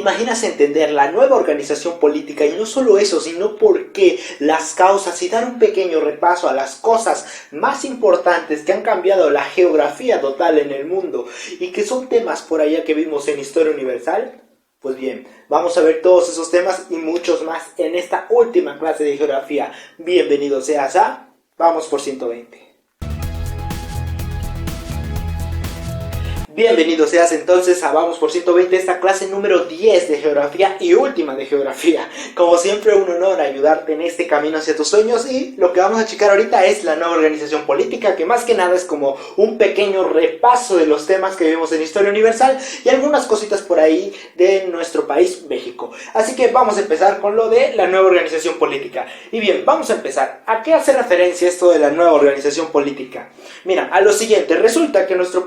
imaginas entender la nueva organización política y no solo eso, sino por qué, las causas y dar un pequeño repaso a las cosas más importantes que han cambiado la geografía total en el mundo y que son temas por allá que vimos en Historia Universal? Pues bien, vamos a ver todos esos temas y muchos más en esta última clase de geografía. Bienvenido seas a Vamos por 120. Bienvenido seas entonces a Vamos por 120, esta clase número 10 de geografía y última de geografía. Como siempre, un honor ayudarte en este camino hacia tus sueños, y lo que vamos a checar ahorita es la nueva organización política, que más que nada es como un pequeño repaso de los temas que vimos en Historia Universal y algunas cositas por ahí de nuestro país, México. Así que vamos a empezar con lo de la nueva organización política. Y bien, vamos a empezar. ¿A qué hace referencia esto de la nueva organización política? Mira, a lo siguiente, resulta que nuestro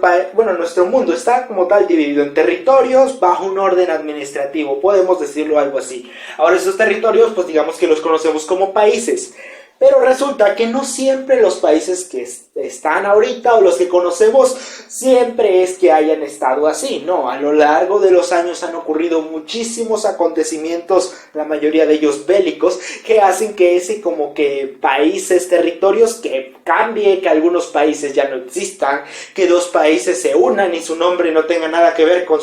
mundo está como tal dividido en territorios bajo un orden administrativo, podemos decirlo algo así. Ahora, esos territorios, pues digamos que los conocemos como países. Pero resulta que no siempre los países que están ahorita o los que conocemos siempre es que hayan estado así, no, a lo largo de los años han ocurrido muchísimos acontecimientos, la mayoría de ellos bélicos, que hacen que ese como que países, territorios, que cambie, que algunos países ya no existan, que dos países se unan y su nombre no tenga nada que ver con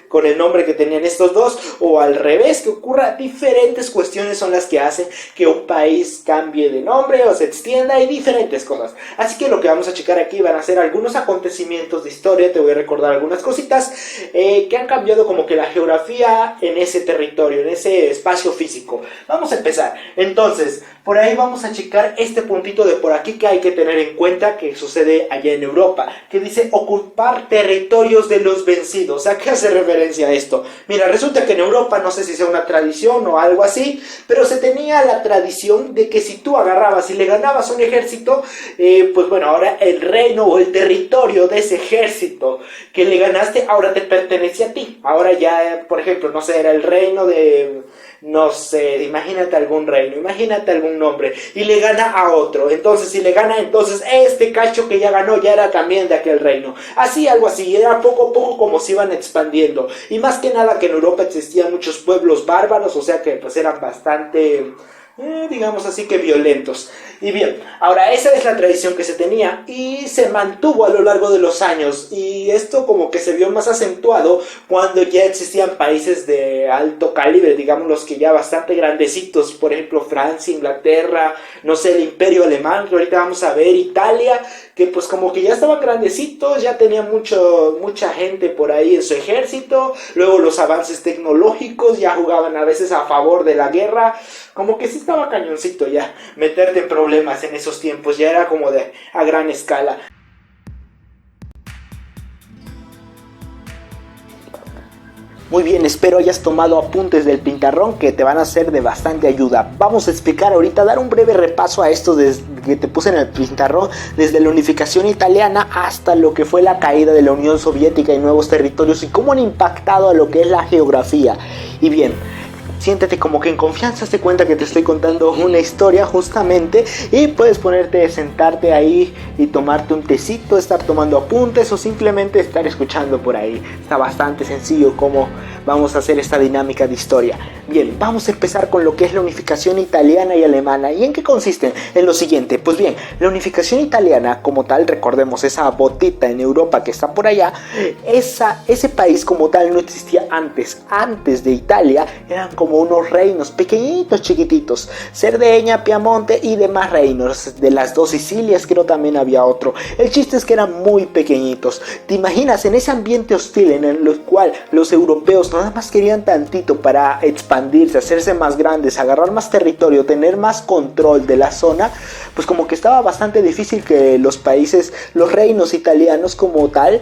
con el nombre que tenían estos dos, o al revés, que ocurra. Diferentes cuestiones son las que hacen que un país cambie de nombre o se extienda, y diferentes cosas. Así que lo que vamos a checar aquí van a ser algunos acontecimientos de historia. Te voy a recordar algunas cositas que han cambiado como que la geografía en ese territorio, en ese espacio físico. Vamos a empezar. Entonces, por ahí vamos a checar este puntito de por aquí que hay que tener en cuenta que sucede allá en Europa, que dice ocupar territorios de los vencidos. ¿A qué hace referencia a esto? Mira, resulta que en Europa, no sé si sea una tradición o algo así, pero se tenía la tradición de que si tú agarrabas y le ganabas un ejército, pues bueno, ahora el reino o el territorio de ese ejército que le ganaste ahora te pertenece a ti. Ahora ya, por ejemplo, no sé, era el reino de, no sé, imagínate algún reino, imagínate algún nombre, y le gana a otro. Entonces, si le gana, entonces este cacho que ya ganó ya era también de aquel reino. Así, algo así, era poco a poco como se iban expandiendo. Y más que nada que en Europa existían muchos pueblos bárbaros, o sea que pues eran bastante, digamos así, que violentos. Y bien, ahora esa es la tradición que se tenía y se mantuvo a lo largo de los años, y esto como que se vio más acentuado cuando ya existían países de alto calibre, digamos los que ya bastante grandecitos, por ejemplo Francia, Inglaterra, no sé, el Imperio Alemán, que ahorita vamos a ver, Italia, que pues como que ya estaban grandecitos, ya tenían mucha gente por ahí en su ejército. Luego los avances tecnológicos ya jugaban a veces a favor de la guerra, como que sí estaba cañoncito ya meterte en problemas en esos tiempos, ya era como de a gran escala. Muy bien, espero hayas tomado apuntes del pintarrón que te van a ser de bastante ayuda. Vamos a explicar ahorita, dar un breve repaso a esto que te puse en el pintarrón, desde la unificación italiana hasta lo que fue la caída de la Unión Soviética y nuevos territorios, y cómo han impactado a lo que es la geografía. Y bien, siéntete como que en confianza, hazte cuenta que te estoy contando una historia justamente, y puedes sentarte ahí y tomarte un tecito, estar tomando apuntes o simplemente estar escuchando por ahí. Está bastante sencillo cómo vamos a hacer esta dinámica de historia. Bien, vamos a empezar con lo que es la unificación italiana y alemana. ¿Y en qué consisten? En lo siguiente, pues bien, la unificación italiana como tal, recordemos esa botita en Europa que está por allá, ese país como tal no existía antes de Italia. Eran como unos reinos pequeñitos, chiquititos, Cerdeña, Piamonte y demás reinos. De las dos Sicilias creo también había otro. El chiste es que eran muy pequeñitos. ¿Te imaginas en ese ambiente hostil en el cual los europeos nada más querían tantito para expandirse, hacerse más grandes, agarrar más territorio, tener más control de la zona? Pues como que estaba bastante difícil que los países, los reinos italianos como tal,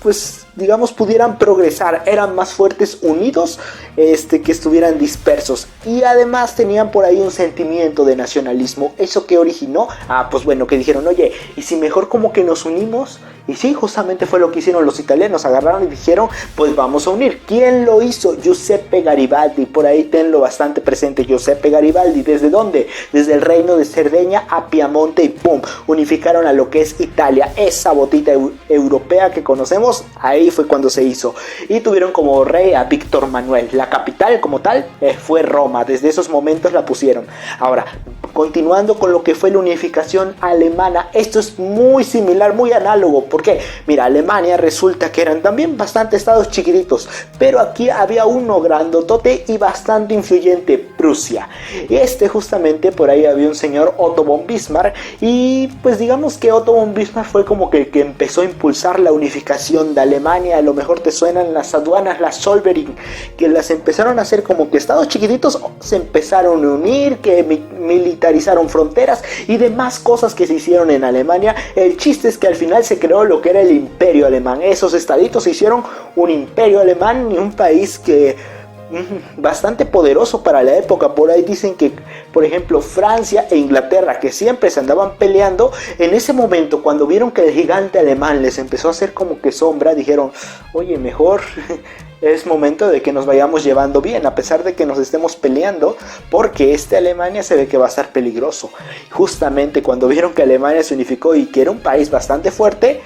pues digamos pudieran progresar. Eran más fuertes unidos que estuvieran dispersos, y además tenían por ahí un sentimiento de nacionalismo. ¿Eso qué originó? Pues bueno, que dijeron, oye, y si mejor como que nos unimos Y sí, justamente fue lo que hicieron los italianos, agarraron y dijeron, pues vamos a unir. ¿Quién lo hizo? Giuseppe Garibaldi, por ahí tenlo bastante presente. Giuseppe Garibaldi, ¿desde dónde? Desde el reino de Cerdeña a Piamonte y ¡pum! Unificaron a lo que es Italia, esa botita europea que conocemos, ahí fue cuando se hizo. Y tuvieron como rey a Víctor Manuel. La capital como tal fue Roma, desde esos momentos la pusieron. Ahora, continuando con lo que fue la unificación alemana, esto es muy similar, muy análogo. ¿Por qué? Mira, Alemania resulta que eran también bastante estados chiquititos, pero aquí había uno grandotote y bastante influyente, Prusia. Justamente por ahí había un señor Otto von Bismarck, y pues digamos que Otto von Bismarck fue como que el que empezó a impulsar la unificación de Alemania. A lo mejor te suenan las aduanas, las Zollverein, que las empezaron a hacer como que estados chiquititos, se empezaron a unir, que militarizaron fronteras y demás cosas que se hicieron en Alemania. El chiste es que al final se creó lo que era el imperio alemán. Esos estaditos se hicieron un imperio alemán y un país que bastante poderoso para la época. Por ahí dicen que, por ejemplo, Francia e Inglaterra, que siempre se andaban peleando, en ese momento cuando vieron que el gigante alemán les empezó a hacer como que sombra, dijeron, oye, mejor es momento de que nos vayamos llevando bien, a pesar de que nos estemos peleando, porque Alemania se ve que va a estar peligroso. Justamente cuando vieron que Alemania se unificó y que era un país bastante fuerte,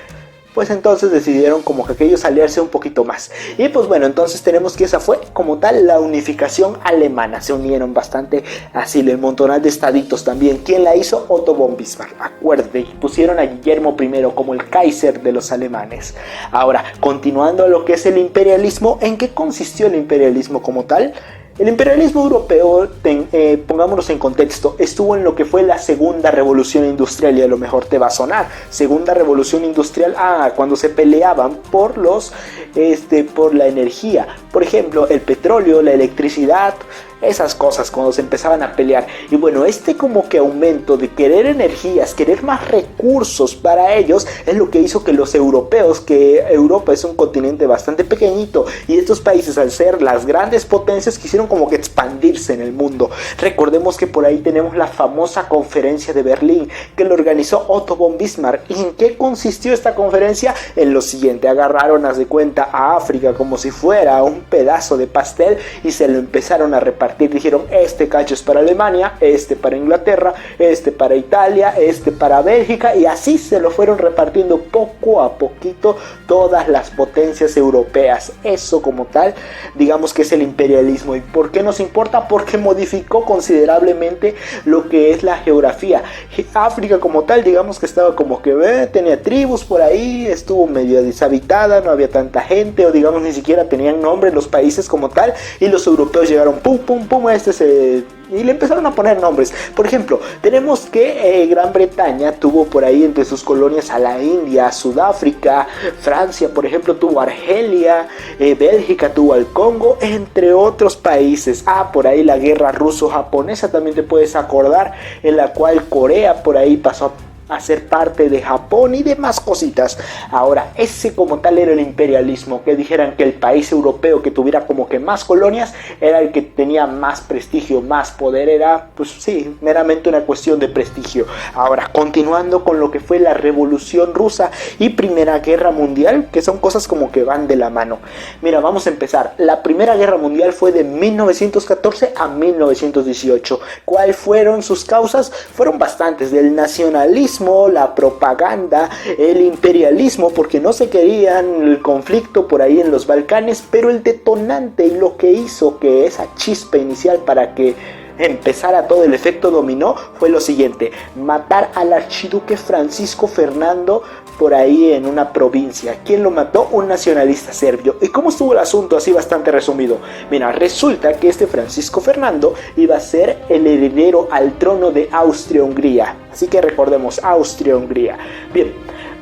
pues entonces decidieron como que aquellos aliarse un poquito más. Y pues bueno, entonces tenemos que esa fue como tal la unificación alemana. Se unieron bastante así el montonal de estaditos también. ¿Quién la hizo? Otto von Bismarck. Acuérdate, pusieron a Guillermo I como el Kaiser de los alemanes. Ahora, continuando lo que es el imperialismo, ¿en qué consistió el imperialismo como tal? El imperialismo europeo, pongámonos en contexto, estuvo en lo que fue la segunda revolución industrial, y a lo mejor te va a sonar. Segunda revolución industrial, cuando se peleaban por la energía. Por ejemplo, el petróleo, la electricidad, esas cosas, cuando se empezaban a pelear. Y bueno, como que aumento de querer energías, querer más recursos para ellos, es lo que hizo que los europeos, que Europa es un continente bastante pequeñito, y estos países, al ser las grandes potencias, quisieron como que expandirse en el mundo. Recordemos que por ahí tenemos la famosa conferencia de Berlín, que lo organizó Otto von Bismarck. ¿Y en qué consistió esta conferencia? En lo siguiente: agarraron, haz de cuenta, a África como si fuera un pedazo de pastel y se lo empezaron a repartir. Dijeron, este cacho es para Alemania, este para Inglaterra, este para Italia, este para Bélgica, y así se lo fueron repartiendo poco a poquito todas las potencias europeas. Eso como tal, digamos que es el imperialismo. ¿Y por qué nos importa? Porque modificó considerablemente lo que es la geografía. África como tal, digamos que estaba como que tenía tribus por ahí, estuvo medio deshabitada, no había tanta gente, o digamos ni siquiera tenían nombre los países como tal, y los europeos llegaron pum pum pum y le empezaron a poner nombres. Por ejemplo, tenemos que Gran Bretaña tuvo por ahí entre sus colonias a la India, Sudáfrica, Francia, por ejemplo, tuvo Argelia, Bélgica tuvo al Congo, entre otros países. Por ahí la guerra ruso-japonesa también te puedes acordar, en la cual Corea por ahí pasó a ser parte de Japón y demás cositas. Ahora, ese como tal era el imperialismo, que dijeran que el país europeo que tuviera como que más colonias era el que tenía más prestigio, más poder. Era, pues sí, meramente una cuestión de prestigio. Ahora, continuando con lo que fue la Revolución Rusa y Primera Guerra Mundial, que son cosas como que van de la mano. Mira, vamos a empezar. La Primera Guerra Mundial fue de 1914 a 1918. ¿Cuáles fueron sus causas? Fueron bastantes: del nacionalismo, la propaganda, el imperialismo, porque no se querían el conflicto por ahí en los Balcanes. Pero el detonante y lo que hizo que esa chispa inicial para que empezara todo el efecto dominó fue lo siguiente: matar al archiduque Francisco Fernando por ahí en una provincia. ¿Quién lo mató? Un nacionalista serbio. ¿Y cómo estuvo el asunto? Así bastante resumido. Mira, resulta que Francisco Fernando iba a ser el heredero al trono de Austria-Hungría. Así que recordemos, Austria-Hungría. Bien,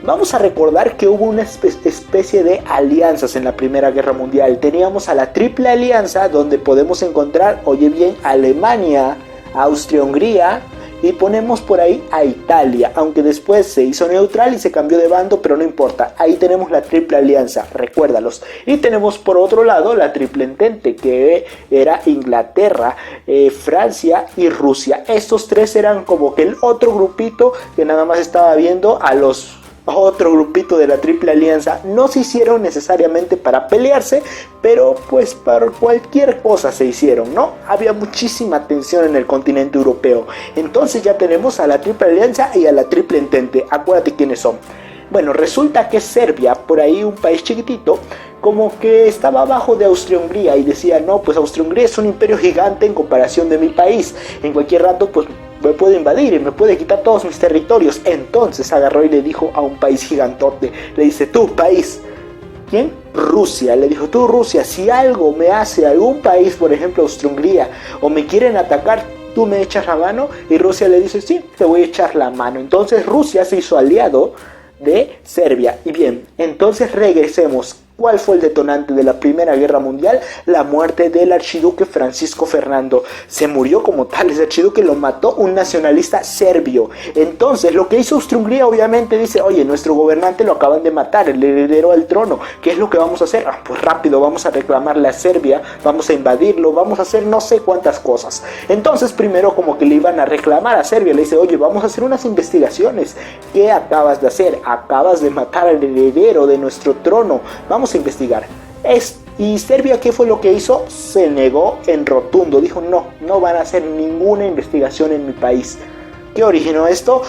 vamos a recordar que hubo una especie de alianzas en la Primera Guerra Mundial. Teníamos a la Triple Alianza, donde podemos encontrar, oye bien, Alemania, Austria-Hungría, y ponemos por ahí a Italia, aunque después se hizo neutral y se cambió de bando, pero no importa. Ahí tenemos la Triple Alianza, recuérdalos. Y tenemos por otro lado la Triple Entente, que era Inglaterra, Francia y Rusia. Estos tres eran como que el otro grupito que nada más estaba viendo a los otro grupito de la Triple Alianza. No se hicieron necesariamente para pelearse, pero pues para cualquier cosa se hicieron, ¿no? Había muchísima tensión en el continente europeo. Entonces ya tenemos a la Triple Alianza y a la Triple Entente. Acuérdate quiénes son. Bueno, resulta que Serbia, por ahí un país chiquitito, como que estaba abajo de Austria-Hungría y decía, no, pues Austria-Hungría es un imperio gigante en comparación de mi país. En cualquier rato, pues me puede invadir y me puede quitar todos mis territorios. Entonces agarró y le dijo a un país gigantote, le dice, tú país, ¿quién? Rusia. Le dijo, tú Rusia, si algo me hace algún país, por ejemplo Austria-Hungría, o me quieren atacar, tú me echas la mano. Y Rusia le dice, sí, te voy a echar la mano. Entonces Rusia se hizo aliado de Serbia. Y bien, entonces regresemos. ¿Cuál fue el detonante de la Primera Guerra Mundial? La muerte del archiduque Francisco Fernando. Se murió como tal, ese archiduque lo mató un nacionalista serbio. Entonces lo que hizo Austria-Hungría obviamente dice, oye, nuestro gobernante lo acaban de matar, el heredero al trono, ¿qué es lo que vamos a hacer? Pues rápido, vamos a reclamarle a Serbia, vamos a invadirlo, vamos a hacer no sé cuántas cosas. Entonces primero como que le iban a reclamar a Serbia, le dice, oye, vamos a hacer unas investigaciones. ¿Qué acabas de hacer? Acabas de matar al heredero de nuestro trono, vamos a investigar. Y Serbia, ¿qué fue lo que hizo? Se negó en rotundo, dijo, no van a hacer ninguna investigación en mi país. ¿Qué originó esto?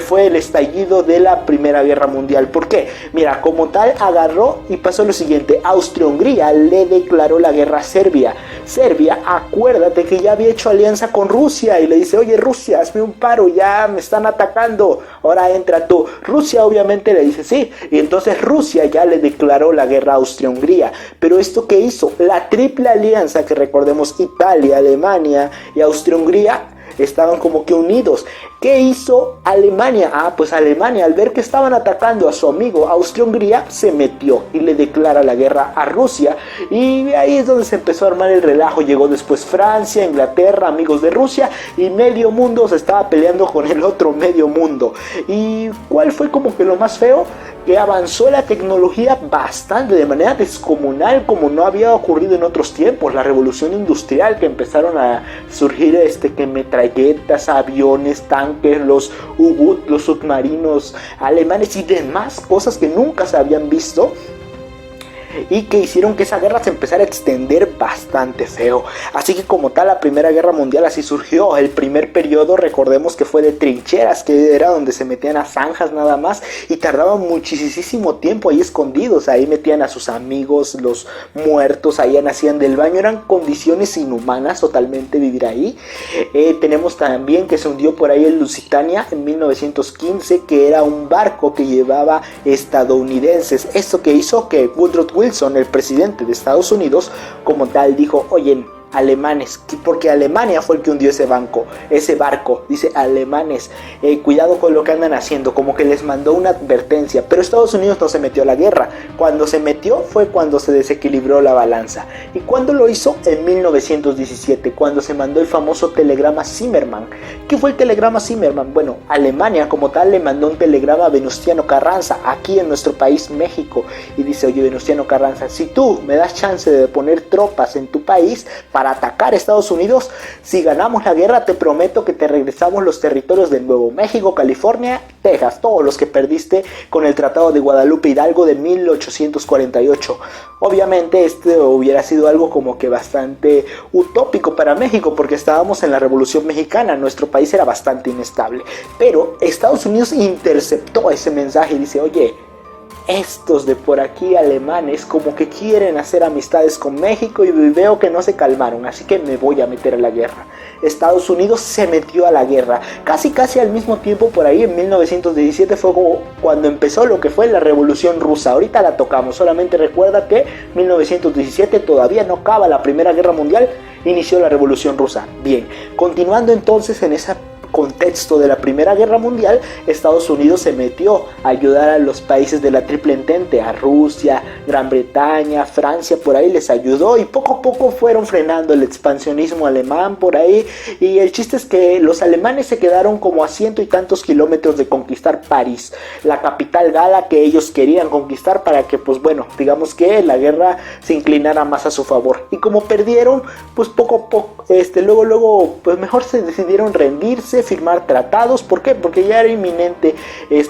Fue el estallido de la Primera Guerra Mundial. ¿Por qué? Mira, como tal agarró y pasó lo siguiente. Austria-Hungría le declaró la guerra a Serbia. Serbia, acuérdate que ya había hecho alianza con Rusia y le dice, oye Rusia, hazme un paro, ya me están atacando, ahora entra tú. Rusia obviamente le dice sí, y entonces Rusia ya le declaró la guerra a Austria-Hungría. Pero esto que hizo, la Triple Alianza, que recordemos Italia, Alemania y Austria-Hungría, estaban como que unidos. ¿Qué hizo Alemania? Pues Alemania, al ver que estaban atacando a su amigo Austria-Hungría, se metió y le declara la guerra a Rusia. Y ahí es donde se empezó a armar el relajo. Llegó después Francia, Inglaterra, amigos de Rusia, y medio mundo se estaba peleando con el otro medio mundo. ¿Y cuál fue como que lo más feo? Que avanzó la tecnología bastante, de manera descomunal, como no había ocurrido en otros tiempos. La revolución industrial, que empezaron a surgir que metralletas, aviones, tanques, los U-Boot, los submarinos alemanes y demás cosas que nunca se habían visto, y que hicieron que esa guerra se empezara a extender bastante feo. Así que como tal, la Primera Guerra Mundial así surgió. El primer periodo, recordemos que fue de trincheras, que era donde se metían a zanjas nada más, y tardaban muchísimo tiempo ahí escondidos. Ahí metían a sus amigos, los muertos, ahí nacían del baño. Eran condiciones inhumanas totalmente vivir ahí. Tenemos también que se hundió por ahí el Lusitania en 1915, que era un barco que llevaba estadounidenses. Esto que hizo que Woodrow Wilson, el presidente de Estados Unidos, como tal dijo, oye, alemanes, porque Alemania fue el que hundió ese barco, dice alemanes, cuidado con lo que andan haciendo, como que les mandó una advertencia. Pero Estados Unidos no se metió a la guerra. Cuando se metió fue cuando se desequilibró la balanza. ¿Y cuándo lo hizo? En 1917, cuando se mandó el famoso telegrama Zimmermann. ¿Qué fue el telegrama Zimmermann? Bueno, Alemania como tal le mandó un telegrama a Venustiano Carranza, aquí en nuestro país, México, y dice, oye Venustiano Carranza, si tú me das chance de poner tropas en tu país para atacar a Estados Unidos, si ganamos la guerra te prometo que te regresamos los territorios de Nuevo México, California, Texas, todos los que perdiste con el Tratado de Guadalupe Hidalgo de 1848. Obviamente esto hubiera sido algo como que bastante utópico para México, porque estábamos en la Revolución Mexicana, nuestro país era bastante inestable, pero Estados Unidos interceptó ese mensaje y dice, oye, estos de por aquí alemanes como que quieren hacer amistades con México y veo que no se calmaron, así que me voy a meter a la guerra. Estados Unidos se metió a la guerra, casi al mismo tiempo. Por ahí en 1917 fue cuando empezó lo que fue la Revolución Rusa. Ahorita la tocamos, solamente recuerda que 1917 todavía no acaba la Primera Guerra Mundial, inició la Revolución Rusa. Bien, continuando entonces en esa contexto de la Primera Guerra Mundial, Estados Unidos se metió a ayudar a los países de la Triple Entente, a Rusia, Gran Bretaña, Francia, por ahí les ayudó, y poco a poco fueron frenando el expansionismo alemán por ahí. Y el chiste es que los alemanes se quedaron como a ciento y tantos kilómetros de conquistar París, la capital gala que ellos querían conquistar, para que pues bueno, digamos que la guerra se inclinara más a su favor. Y como perdieron, pues poco a poco, luego pues mejor se decidieron rendirse, firmar tratados. ¿Por qué? Porque ya era inminente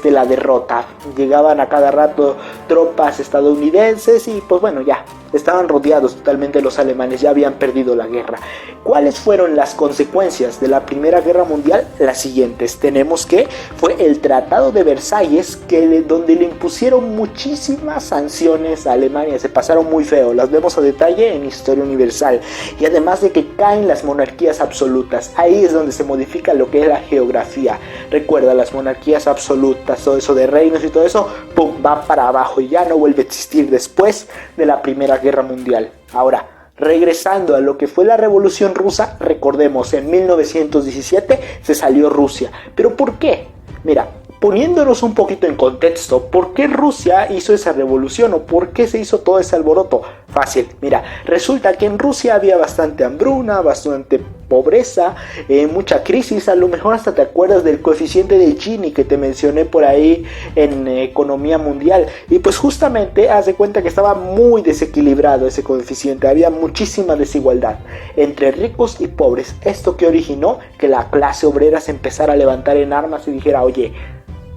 la derrota. Llegaban a cada rato tropas estadounidenses y pues bueno, ya estaban rodeados totalmente los alemanes, ya habían perdido la guerra. ¿Cuáles fueron las consecuencias de la Primera Guerra Mundial? Las siguientes. Tenemos que fue el Tratado de Versalles, donde le impusieron muchísimas sanciones a Alemania. Se pasaron muy feo, las vemos a detalle en Historia Universal. Y además de que caen las monarquías absolutas, ahí es donde se modifica lo que es la geografía. Recuerda, las monarquías absolutas, todo eso de reinos y todo eso, pum, va para abajo y ya no vuelve a existir después de la Primera Guerra Mundial. Ahora, regresando a lo que fue la Revolución Rusa, recordemos, en 1917 se salió Rusia. ¿Pero por qué? Mira, poniéndonos un poquito en contexto, ¿por qué Rusia hizo esa revolución o por qué se hizo todo ese alboroto? Fácil, mira, resulta que en Rusia había bastante hambruna, bastante pobreza, mucha crisis. A lo mejor hasta te acuerdas del coeficiente de Gini que te mencioné por ahí en economía mundial, y pues justamente haz de cuenta que estaba muy desequilibrado ese coeficiente, había muchísima desigualdad entre ricos y pobres. Esto que originó que la clase obrera se empezara a levantar en armas y dijera: oye,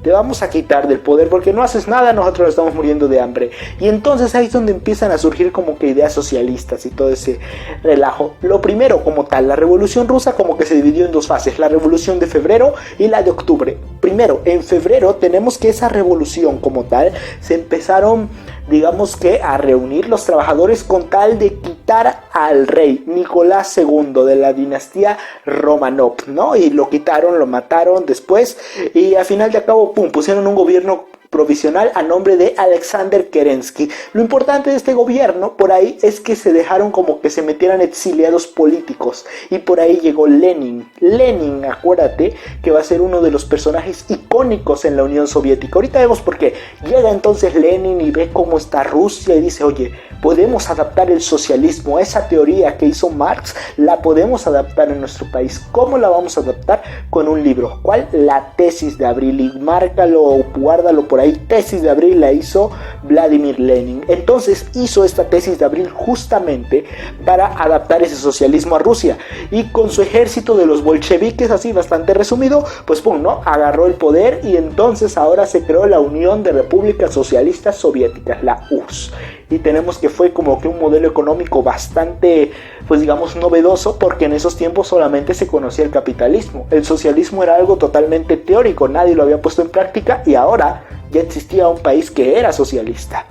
te vamos a quitar del poder porque no haces nada, nosotros estamos muriendo de hambre. Y entonces ahí es donde empiezan a surgir como que ideas socialistas y todo ese relajo. Lo primero, como tal, la Revolución Rusa como que se dividió en dos fases: la Revolución de Febrero y la de Octubre. Primero, en febrero tenemos que esa revolución como tal se empezaron, digamos que, a reunir los trabajadores con tal de quitar al rey Nicolás II de la dinastía Romanov, ¿no? Y lo quitaron, lo mataron después y al final de cabo, pum, pusieron un gobierno provisional a nombre de Alexander Kerensky. Lo importante de este gobierno por ahí es que se dejaron como que se metieran exiliados políticos y por ahí llegó Lenin. Lenin, acuérdate que va a ser uno de los personajes icónicos en la Unión Soviética. Ahorita vemos por qué. Llega entonces Lenin y ve cómo está Rusia y dice: oye, podemos adaptar el socialismo, esa teoría que hizo Marx, la podemos adaptar en nuestro país. ¿Cómo la vamos a adaptar? Con un libro. ¿Cuál? La Tesis de Abril. Y márcalo o guárdalo por ahí. Tesis de Abril la hizo Vladimir Lenin. Entonces hizo esta Tesis de Abril justamente para adaptar ese socialismo a Rusia, y con su ejército de los bolcheviques, así bastante resumido, pues pum, ¿no? Agarró el poder y entonces ahora se creó la Unión de Repúblicas Socialistas Soviéticas, la URSS. Y tenemos que fue como que un modelo económico bastante, pues digamos, novedoso, porque en esos tiempos solamente se conocía el capitalismo. El socialismo era algo totalmente teórico, nadie lo había puesto en práctica, y ahora ya existía un país que era socialista.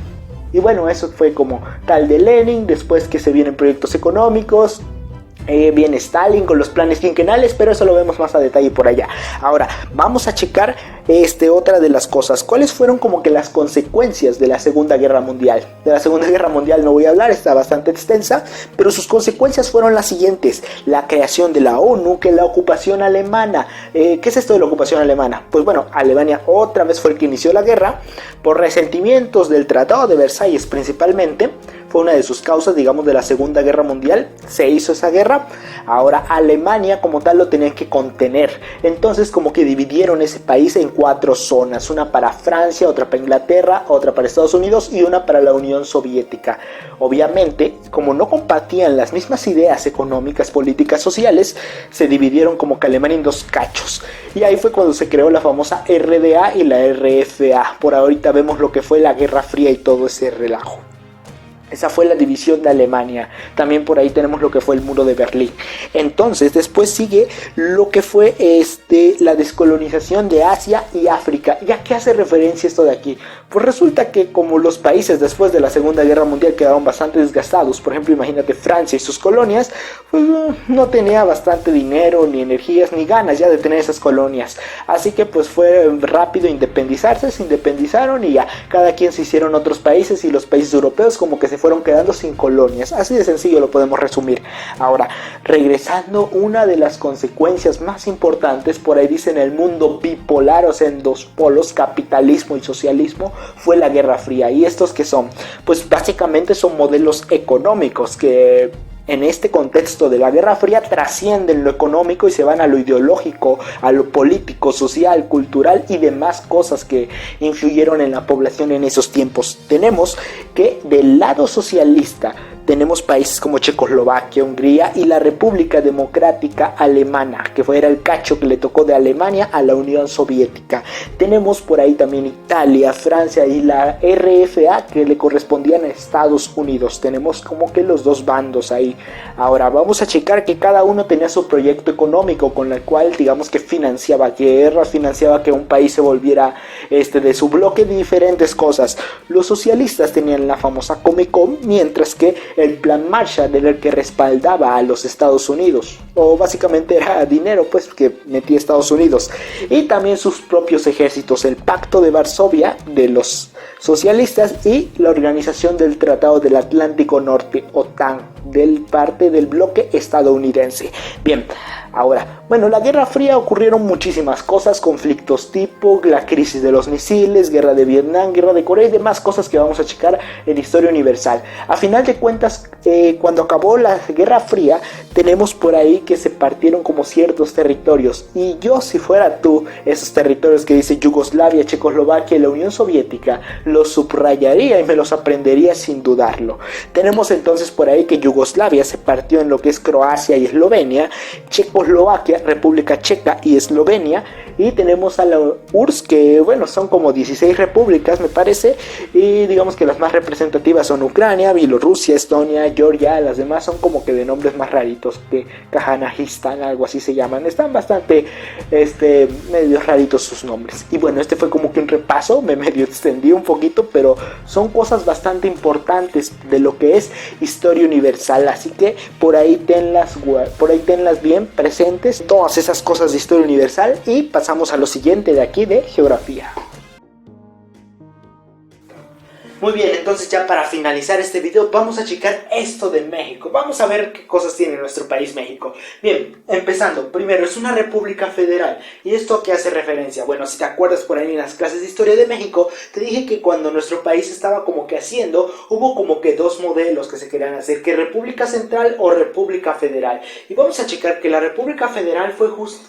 Y bueno, eso fue como tal de Lenin. Después que se vienen proyectos económicos, viene Stalin con los planes quinquenales, pero eso lo vemos más a detalle por allá. Ahora vamos a checar otra de las cosas. ¿Cuáles fueron como que las consecuencias de la Segunda Guerra Mundial? De la Segunda Guerra Mundial no voy a hablar, está bastante extensa, pero sus consecuencias fueron las siguientes: la creación de la ONU, que la ocupación alemana. ¿Qué es esto de la ocupación alemana? Pues bueno, Alemania otra vez fue el que inició la guerra por resentimientos del Tratado de Versalles principalmente. Fue una de sus causas, digamos, de la Segunda Guerra Mundial. Se hizo esa guerra. Ahora Alemania como tal lo tenían que contener. Entonces como que dividieron ese país en 4 zonas. Una para Francia, otra para Inglaterra, otra para Estados Unidos y una para la Unión Soviética. Obviamente, como no compartían las mismas ideas económicas, políticas, sociales, se dividieron como que Alemania en 2 cachos. Y ahí fue cuando se creó la famosa RDA y la RFA. Por ahorita vemos lo que fue la Guerra Fría y todo ese relajo. Esa fue la división de Alemania. También por ahí tenemos lo que fue el muro de Berlín. Entonces después sigue lo que fue la descolonización de Asia y África. ¿Y a qué hace referencia esto de aquí? Pues resulta que como los países después de la Segunda Guerra Mundial quedaron bastante desgastados, por ejemplo imagínate Francia y sus colonias, pues no tenía bastante dinero, ni energías, ni ganas ya de tener esas colonias. Así que pues fue rápido independizarse, se independizaron y ya cada quien se hicieron otros países, y los países europeos como que se fueron quedando sin colonias. Así de sencillo lo podemos resumir. Ahora, regresando, una de las consecuencias más importantes, por ahí dicen el mundo bipolar, o sea en 2 polos, capitalismo y socialismo, fue la Guerra Fría. ¿Y estos qué son? Pues básicamente son modelos económicos que en este contexto de la Guerra Fría trascienden lo económico y se van a lo ideológico, a lo político, social, cultural y demás cosas que influyeron en la población en esos tiempos. Tenemos que del lado socialista tenemos países como Checoslovaquia, Hungría y la República Democrática Alemana, que era el cacho que le tocó de Alemania a la Unión Soviética. Tenemos por ahí también Italia, Francia y la RFA, que le correspondían a Estados Unidos. Tenemos como que los dos bandos ahí. Ahora vamos a checar que cada uno tenía su proyecto económico con el cual digamos que financiaba guerras, financiaba que un país se volviera de su bloque de diferentes cosas. Los socialistas tenían la famosa Comecon, mientras que el plan Marshall era el que respaldaba a los Estados Unidos, o básicamente era dinero pues que metía Estados Unidos, y también sus propios ejércitos, el Pacto de Varsovia de los socialistas y la Organización del Tratado del Atlántico Norte, OTAN, del parte del bloque estadounidense. Bien, ahora, bueno, la Guerra Fría ocurrieron muchísimas cosas, conflictos tipo la crisis de los misiles, guerra de Vietnam, guerra de Corea y demás cosas que vamos a checar en Historia Universal. A final de cuentas, cuando acabó la Guerra Fría, tenemos por ahí que se partieron como ciertos territorios, y yo, si fuera tú, esos territorios que dice Yugoslavia, Checoslovaquia y la Unión Soviética, los subrayaría y me los aprendería sin dudarlo. Tenemos entonces por ahí que Yugoslavia se partió en lo que es Croacia y Eslovenia, Checoslovaquia, República Checa y Eslovenia, y tenemos a la URSS, que bueno, son como 16 repúblicas me parece, y digamos que las más representativas son Ucrania, Bielorrusia, Estonia, Georgia. Las demás son como que de nombres más raritos, que Kazajistán, algo así se llaman. Están bastante medio raritos sus nombres. Y bueno, este fue como que un repaso, me medio extendí un poquito, pero son cosas bastante importantes de lo que es Historia Universal, así que por ahí tenlas bien presentes, todas esas cosas de Historia Universal, y pasamos a lo siguiente de aquí de Geografía. Muy bien, entonces ya para finalizar este video vamos a checar esto de México. Vamos a ver qué cosas tiene nuestro país México. Bien, empezando, primero es una república federal. ¿Y esto a qué hace referencia? Bueno, si te acuerdas por ahí en las clases de historia de México, te dije que cuando nuestro país estaba como que haciendo, hubo como que dos modelos que se querían hacer, que república central o república federal. Y vamos a checar que la república federal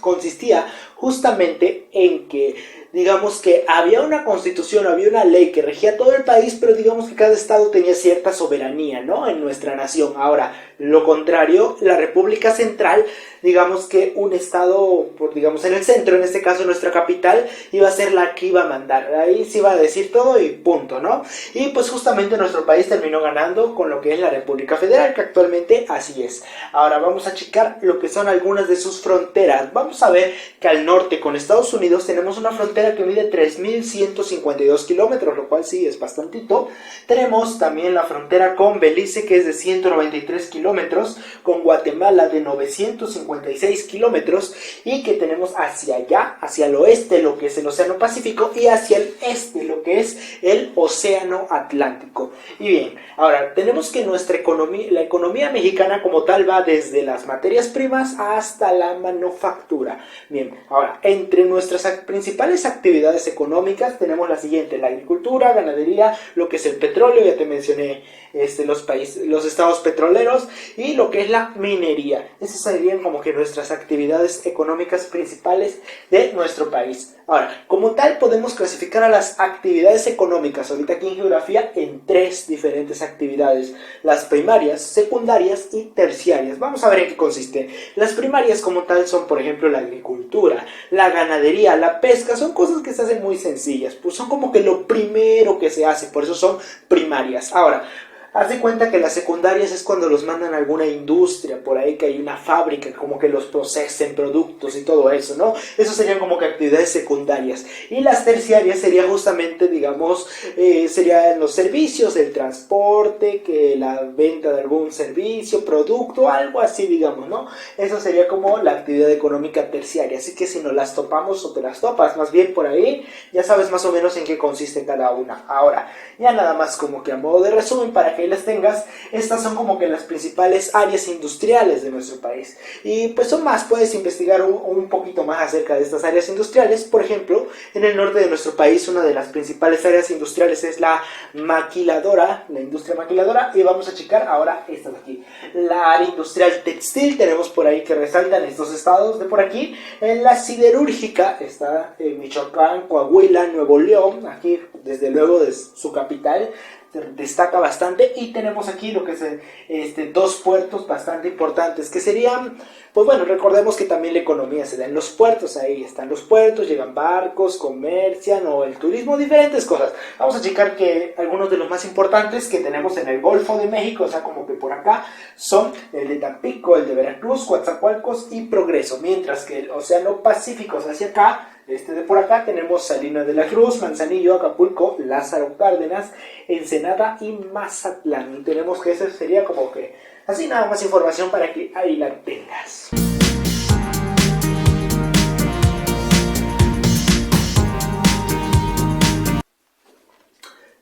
consistía justamente en que digamos que había una constitución, había una ley que regía todo el país, pero digamos que cada estado tenía cierta soberanía, ¿no?, en nuestra nación. Ahora, lo contrario, la República Central, digamos que un estado, digamos en el centro, en este caso nuestra capital, iba a ser la que iba a mandar. Ahí se iba a decir todo y punto, ¿no? Y pues justamente nuestro país terminó ganando con lo que es la República Federal, que actualmente así es. Ahora vamos a checar lo que son algunas de sus fronteras. Vamos a ver que al norte con Estados Unidos tenemos una frontera que mide 3.152 kilómetros, lo cual sí es bastantito. Tenemos también la frontera con Belice, que es de 193 kilómetros, con Guatemala de 956 kilómetros, y que tenemos hacia allá, hacia el oeste, lo que es el Océano Pacífico, y hacia el este, lo que es el Océano Atlántico. Y bien, ahora tenemos que nuestra economía, la economía mexicana como tal, va desde las materias primas hasta la manufactura. Bien, ahora, entre nuestras principales actividades económicas tenemos la siguiente: la agricultura, ganadería, lo que es el petróleo, ya te mencioné los estados petroleros, y lo que es la minería. Esas serían como que nuestras actividades económicas principales de nuestro país. Ahora, como tal, podemos clasificar a las actividades económicas ahorita aquí en geografía en tres diferentes actividades: las primarias, secundarias y terciarias. Vamos a ver en qué consiste. Las primarias como tal son, por ejemplo, la agricultura, la ganadería, la pesca. Son cosas que se hacen muy sencillas, pues son como que lo primero que se hace, por eso son primarias. Ahora, haz de cuenta que las secundarias es cuando los mandan a alguna industria, por ahí que hay una fábrica, como que los procesen productos y todo eso, ¿no? Eso serían como que actividades secundarias. Y las terciarias sería justamente, digamos, serían los servicios, el transporte, que la venta de algún servicio, producto, algo así, digamos, ¿no? Eso sería como la actividad económica terciaria. Así que si no las topamos o te las topas más bien por ahí, ya sabes más o menos en qué consiste cada una. Ahora, ya nada más como que a modo de resumen, para que las tengas, estas son como que las principales áreas industriales de nuestro país. Y pues son más, puedes investigar un poquito más acerca de estas áreas industriales. Por ejemplo, en el norte de nuestro país, una de las principales áreas industriales es la maquiladora, la industria maquiladora, y vamos a checar ahora esta de aquí. La área industrial textil, tenemos por ahí que resaltan estos estados de por aquí. En la siderúrgica está Michoacán, Coahuila, Nuevo León, aquí desde luego de su capital. se destaca bastante. Y tenemos aquí lo que es dos puertos bastante importantes, que serían, pues bueno, recordemos que también la economía se da en los puertos. Ahí están los puertos, llegan barcos, comercian, o el turismo, diferentes cosas. Vamos a checar que algunos de los más importantes que tenemos en el Golfo de México, o sea, como que por acá, son el de Tampico, el de Veracruz, Coatzacoalcos y Progreso, mientras que el Océano Pacífico hacia acá, de por acá, tenemos Salinas de la Cruz, Manzanillo, Acapulco, Lázaro Cárdenas, Ensenada y Mazatlán. Y tenemos que ese sería como que así nada más información para que ahí la tengas.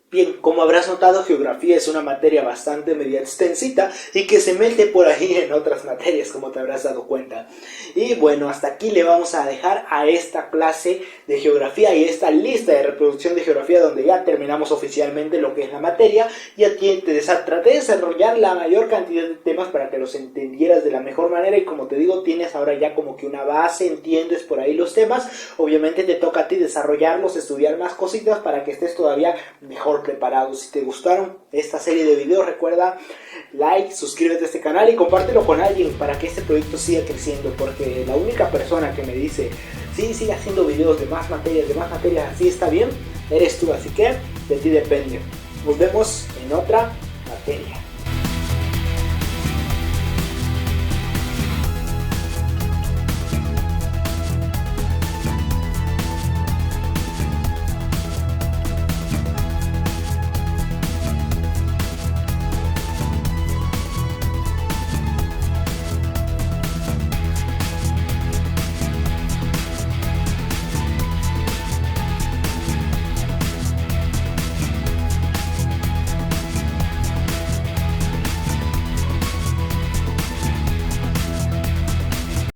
Bien, como habrás notado, geografía es una materia bastante media extensita y que se mete por ahí en otras materias, como te habrás dado cuenta. Y bueno, hasta aquí le vamos a dejar a esta clase de geografía y esta lista de reproducción de geografía, donde ya terminamos oficialmente lo que es la materia. Y aquí traté de desarrollar la mayor cantidad de temas para que los entendieras de la mejor manera, y como te digo, tienes ahora ya como que una base, entiendes por ahí los temas. Obviamente te toca a ti desarrollarlos, estudiar más cositas para que estés todavía mejor preparados. Si te gustaron esta serie de videos, recuerda like, suscríbete a este canal y compártelo con alguien para que este proyecto siga creciendo, porque la única persona que me dice sí, sigue haciendo videos de más materias, así está bien, eres tú. Así que de ti depende. Nos vemos en otra materia.